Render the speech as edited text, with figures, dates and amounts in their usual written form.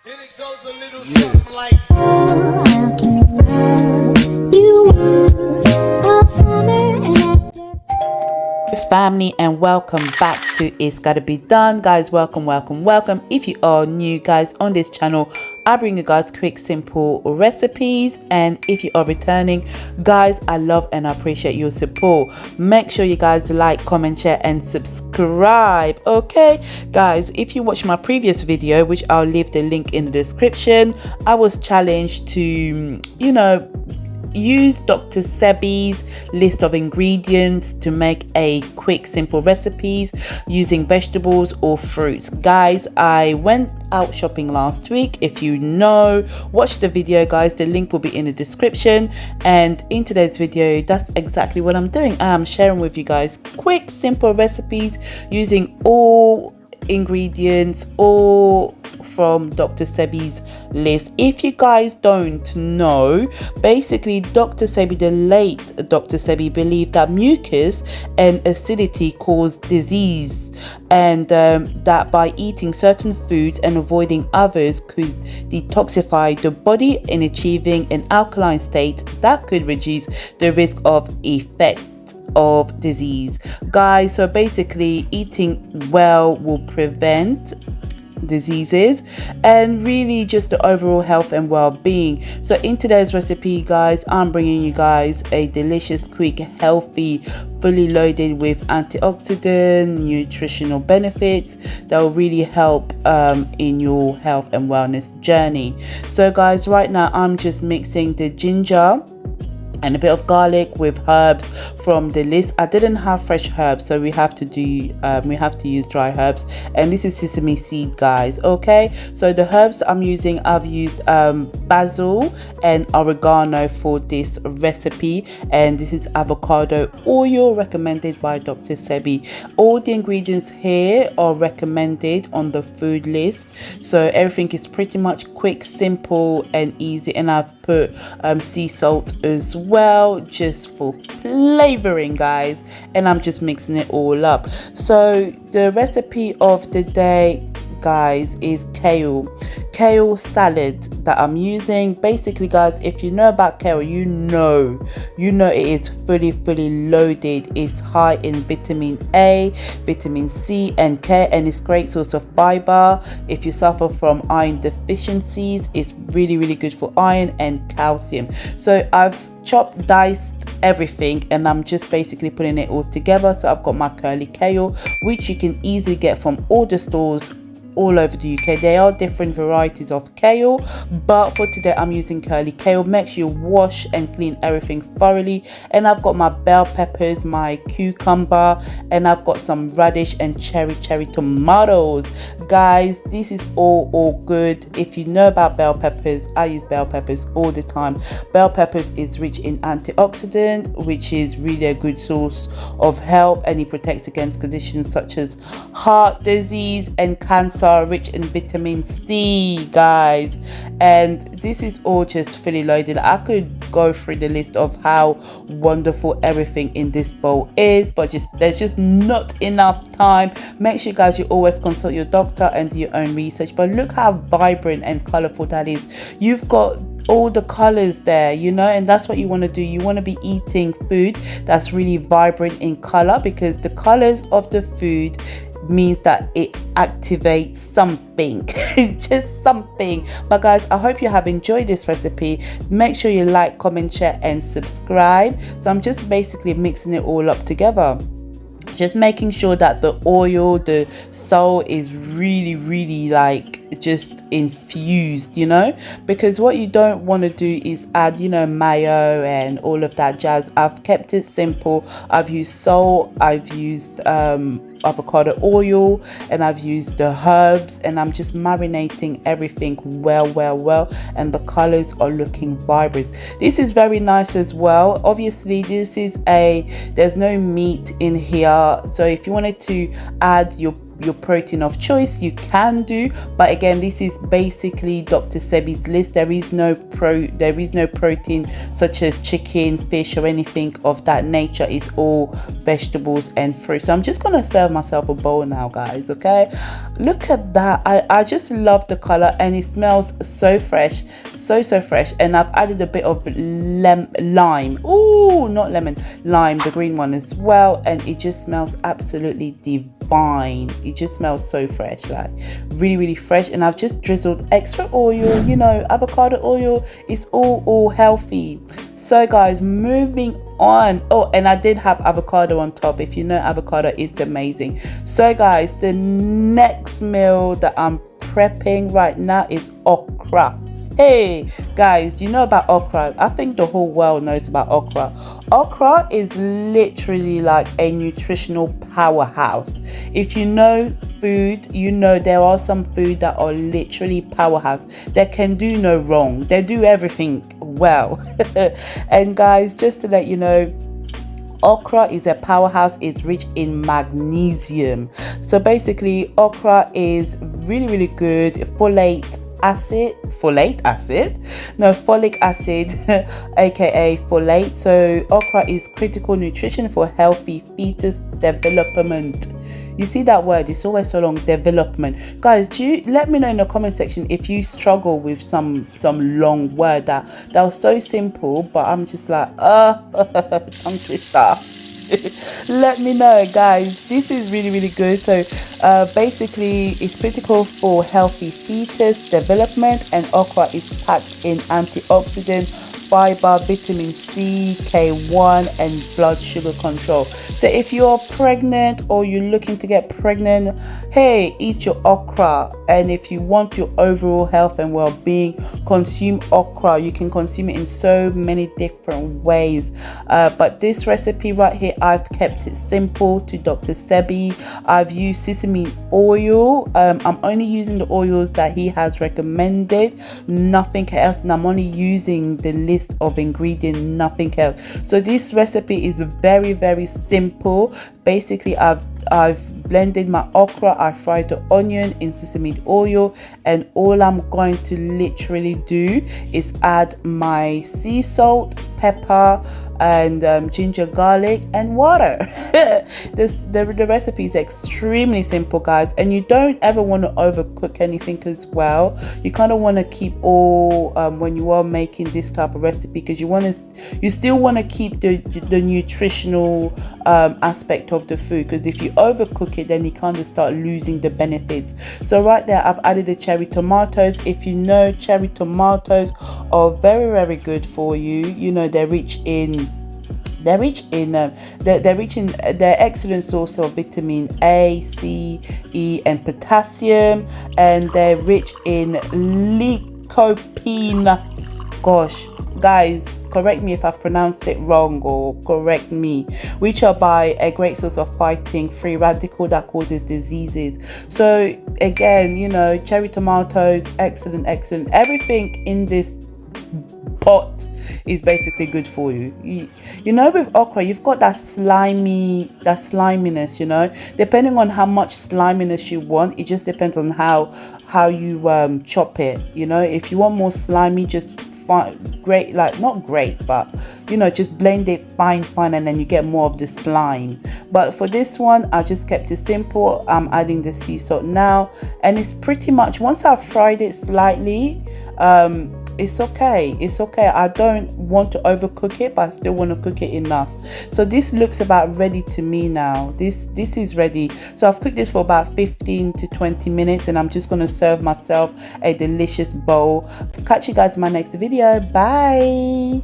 And it goes a little something like family, and welcome back to It's Gotta Be Done. Guys, welcome. If you are new, guys, on this channel, I bring you guys quick simple recipes, and if you are returning, guys, I love and appreciate your support. Make sure you guys like, comment, share and subscribe. Okay guys, if you watch my previous video, which I'll leave the link in the description, I was challenged to use Dr. Sebi's list of ingredients to make a quick simple recipes using vegetables or fruits. Guys, I went out shopping last week. If you know, watch the video, guys, the link will be in the description. And in today's video, that's exactly what I'm doing. I am sharing with you guys quick simple recipes using all ingredients, all from Dr. Sebi's list. If you guys don't know, basically Dr. Sebi, the late Dr. Sebi, believed that mucus and acidity cause disease, and that by eating certain foods and avoiding others could detoxify the body in achieving an alkaline state that could reduce the risk of effect of disease. Guys, so basically eating well will prevent diseases and really just the overall health and well-being. So in today's recipe, guys, I'm bringing you guys a delicious, quick, healthy, fully loaded with antioxidant nutritional benefits that will really help in your health and wellness journey. So guys, right now I'm just mixing the ginger and a bit of garlic with herbs from the list. I didn't have fresh herbs, so we have to use dry herbs, and this is sesame seed, guys. Okay, so the herbs I'm using, I've used basil and oregano for this recipe, and this is avocado oil recommended by Dr. Sebi. All the ingredients here are recommended on the food list, so everything is pretty much quick, simple and easy. And I've put sea salt as well, just for flavoring, guys, and I'm just mixing it all up. So the recipe of the day, guys, is kale salad that I'm using. Basically, guys, if you know about kale, you know it is fully loaded. It's high in vitamin A, vitamin C and K, and it's great source of fiber. If you suffer from iron deficiencies, it's really good for iron and calcium. So I've diced everything, and I'm just basically putting it all together. So I've got my curly kale, which you can easily get from all the stores all over the UK. There are different varieties of kale, but for today I'm using curly kale. Make sure you wash and clean everything thoroughly. And I've got my bell peppers, my cucumber, and I've got some radish and cherry tomatoes. Guys, this is all good. If you know about bell peppers, I use bell peppers all the time. Bell peppers is rich in antioxidant, which is really a good source of help, and it protects against conditions such as heart disease and cancer. Rich in vitamin C, guys, and this is all just fully loaded. I could go through the list of how wonderful everything in this bowl is, but there's just not enough time. Make sure, guys, you always consult your doctor and do your own research. But look how vibrant and colorful that is. You've got all the colors there, and that's what you want to do. You want to be eating food that's really vibrant in color, because the colors of the food means that it activates something just something. But guys, I hope you have enjoyed this recipe. Make sure you like, comment, share and subscribe. So I'm just basically mixing it all up together, just making sure that the oil, the salt is really like just infused, because what you don't want to do is add mayo and all of that jazz. I've kept it simple. I've used salt, I've used avocado oil, and I've used the herbs, and I'm just marinating everything well, and the colors are looking vibrant. This is very nice as well. Obviously there's no meat in here, so if you wanted to add your your protein of choice, you can do, but again, this is basically Dr. Sebi's list. There is no protein such as chicken, fish, or anything of that nature. It's all vegetables and fruit. So I'm just gonna serve myself a bowl now, guys. Okay, look at that. I just love the color, and it smells so fresh, so fresh. And I've added a bit of lime. Oh, not lemon, lime, the green one as well, and it just smells absolutely divine. It just smells so fresh, like really fresh. And I've just drizzled extra oil, you know, avocado oil is all healthy. So guys, moving on. Oh, and I did have avocado on top. If you know, avocado is amazing. So guys, the next meal that I'm prepping right now is okra. Hey guys, you know about okra? I think the whole world knows about okra. Okra is literally like a nutritional powerhouse. If you know food, you know there are some food that are literally powerhouse. They can do no wrong. They do everything well. And guys, just to let you know, okra is a powerhouse. It's rich in magnesium. So basically, okra is really good. Folic acid, aka folate. So okra is critical nutrition for healthy fetus development. You see that word, it's always so long, development. Guys, do you let me know in the comment section if you struggle with some long word that was so simple, but I'm just like tongue twister. Let me know, guys. This is really good. So basically, it's critical for healthy fetus development, and okra is packed in antioxidant, fiber, vitamin C, K1, and blood sugar control. So if you're pregnant or you're looking to get pregnant, hey, eat your okra. And if you want your overall health and well-being, consume okra. You can consume it in so many different ways, but this recipe right here, I've kept it simple to Dr. Sebi. I've used sesame oil. I'm only using the oils that he has recommended, nothing else, and I'm only using the list of ingredients, nothing else. So this recipe is very simple. Basically, I've blended my okra, I fried the onion in sesame oil, and all I'm going to literally do is add my sea salt, pepper, and ginger, garlic, and water. The recipe is extremely simple, guys, and you don't ever want to overcook anything as well. You kind of want to keep all when you are making this type of recipe, because you still want to keep the nutritional aspect of the food, because if you overcook it, then you kind of start losing the benefits. So right there, I've added the cherry tomatoes. If you know, cherry tomatoes are very good for you. You know, they're excellent source of vitamin A, C, E, and potassium, and they're rich in lycopene. Gosh, guys, correct me if I've pronounced it wrong, or correct me, which are by a great source of fighting free radical that causes diseases. So again, you know, cherry tomatoes, excellent. Everything in this pot is basically good for you. You know, with okra, you've got that sliminess, you know, depending on how much sliminess you want. It just depends on how you chop it. You know, if you want more slimy, just great, like not great, but you know, just blend it fine, and then you get more of the slime. But for this one, I just kept it simple. I'm adding the sea salt now, and it's pretty much, once I've fried it slightly, it's okay. I don't want to overcook it, but I still want to cook it enough. So this looks about ready to me now. This is ready. So I've cooked this for about 15 to 20 minutes, and I'm just going to serve myself a delicious bowl. Catch you guys in my next video. Bye.